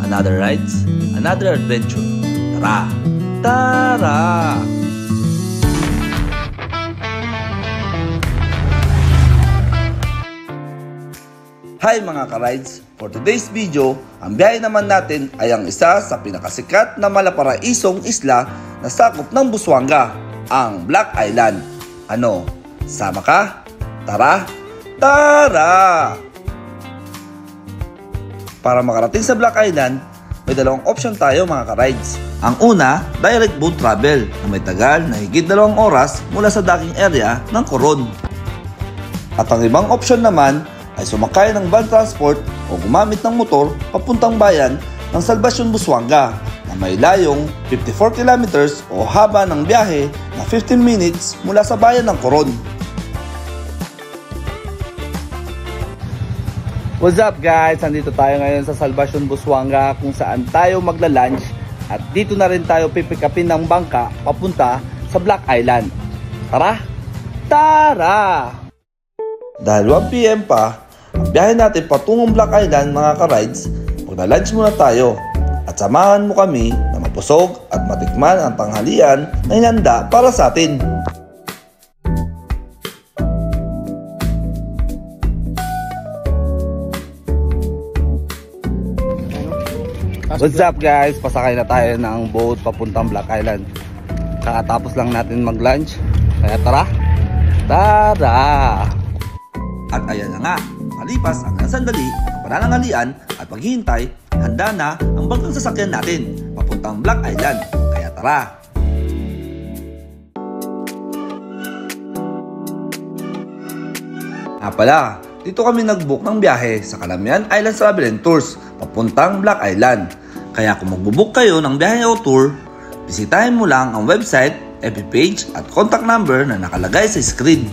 another rides, another adventure. Tara! Tara! Hi mga ka-rides! For today's video, ang biyahe naman natin ay ang isa sa pinakasikat na malaparaisong isla na sakop ng Busuanga, ang Black Island. Ano? Sama ka? Tara! Tara! Para makarating sa Black Island, may dalawang option tayo mga ka-rides. Ang una, direct boat travel na may tagal na higit 2 oras mula sa docking area ng Coron. At ang ibang option naman ay sumakay ng van transport o gumamit ng motor papuntang bayan ng Salvacion, Busuanga na may layong 54 kilometers o haba ng biyahe na 15 minutes mula sa bayan ng Coron. What's up guys? Nandito tayo ngayon sa Salvacion, Busuanga kung saan tayo magla-lunch at dito na rin tayo pipikapin ng bangka papunta sa Black Island. Tara! Tara! Dahil 1 PM pa, ang biyahe natin patungong Black Island mga ka-rides, magla-lunch muna tayo at samahan mo kami na mapusog at matikman ang tanghalian na hinanda para sa atin. What's up guys? Pasakay na tayo ng boat papuntang Black Island. Kakatapos lang natin mag-lunch, kaya tara! Tara! At ayan na nga, malipas ang sandali ang pananangalian at paghihintay, handa na ang bangkang sasakyan natin papuntang Black Island. Kaya tara! Pala, dito kami nag-book ng biyahe sa Calamian Islands Travel and Tours papuntang Black Island. Kaya kung magbubook kayo ng biyahe o tour, bisitahin mo lang ang website, FB page at contact number na nakalagay sa screen.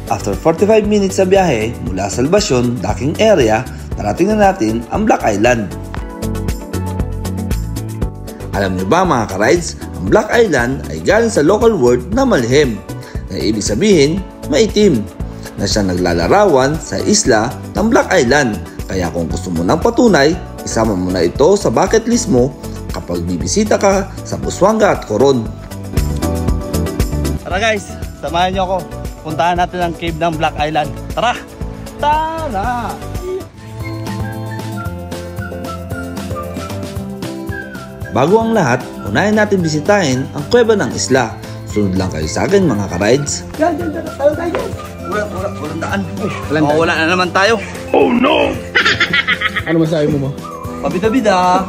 After 45 minutes sa biyahe mula sa Salvacion docking area, narating na natin ang Black Island. Alam niyo ba mga ka-rides, ang Black Island ay galing sa local word na malhem, na ibig sabihin maitim, na siya naglalarawan sa isla ng Black Island. Kaya kung gusto mo ng patunay, isama mo na ito sa bucket list mo kapag bibisita ka sa Busuanga at Coron. Tara guys, samahan niyo ako. Puntahan natin ang cave ng Black Island. Tara! Tara! Bago ang lahat, unahin natin bisitahin ang kuweba ng isla. Sunod lang kayo sa akin mga ka-rides. Yan, tayo tayo. Walang daan. Wala na naman tayo. Oh no! Ano masabi mo? Pabida-bida.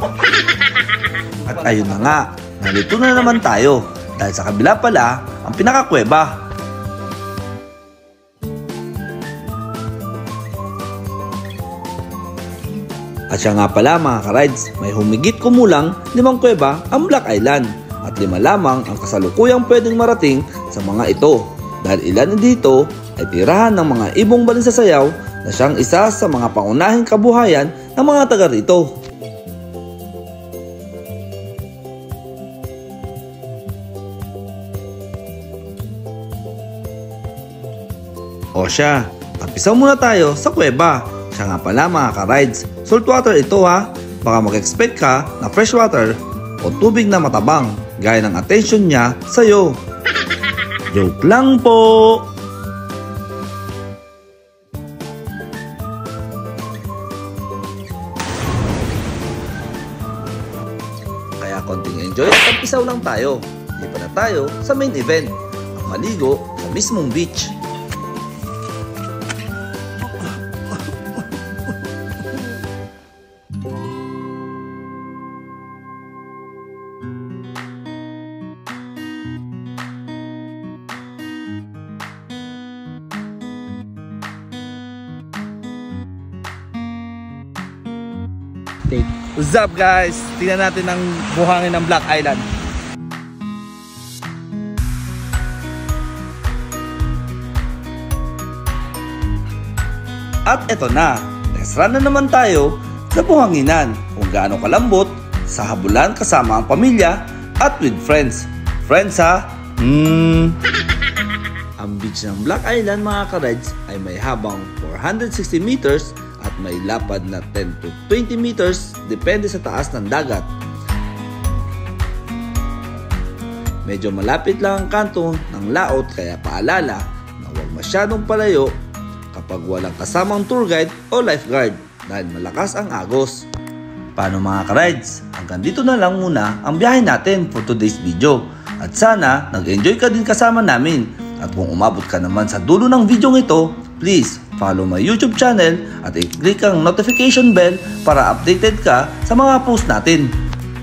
At ayun na nga, nalito na naman tayo. Dahil sa kabila pala, ang pinakakuweba. At siya nga pala mga ka-rides, may humigit kumulang 5 kuweba ang Black Island at 5 lamang ang kasalukuyang pwedeng marating sa mga ito dahil ilan dito ay tirahan ng mga ibong balinsasayaw na siyang isa sa mga pangunahing kabuhayan ng mga taga rito. O siya, tapisaw muna tayo sa kuweba. Siya nga pala mga ka-rides, saltwater ito ha. Baka mag-expect ka na freshwater o tubig na matabang gaya ng attention niya sa'yo. Joke lang po! Kaya konting enjoy at tapisaw lang tayo. Hindi pa na tayo sa main event, ang maligo sa mismong beach. What's up guys? Tingnan natin ang buhangin ng Black Island. At eto na, next run na naman tayo sa buhanginan kung gaano kalambot, sa habulan kasama ang pamilya at with friends. Friends ha? Ang beach ng Black Island mga ka-rides ay may habang 460 meters at may lapad na 10 to 20 meters depende sa taas ng dagat. Medyo malapit lang ang kanto ng laot kaya paalala na huwag masyadong palayo kapag walang kasamang tour guide o lifeguard dahil malakas ang agos. Paano mga ka-rides? Hanggang dito na lang muna ang biyahe natin for today's video. At sana nag-enjoy ka din kasama namin. At kung umabot ka naman sa dulo ng video ito, please follow my YouTube channel at i-click ang notification bell para updated ka sa mga post natin.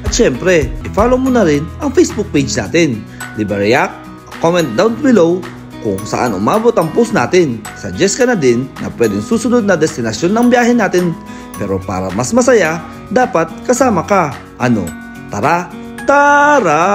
At syempre, i-follow mo na rin ang Facebook page natin. React, comment down below kung saan umabot ang post natin. Suggest ka na din na pwedeng susunod na destinasyon ng biyahe natin. Pero para mas masaya, dapat kasama ka. Ano? Tara! Tara!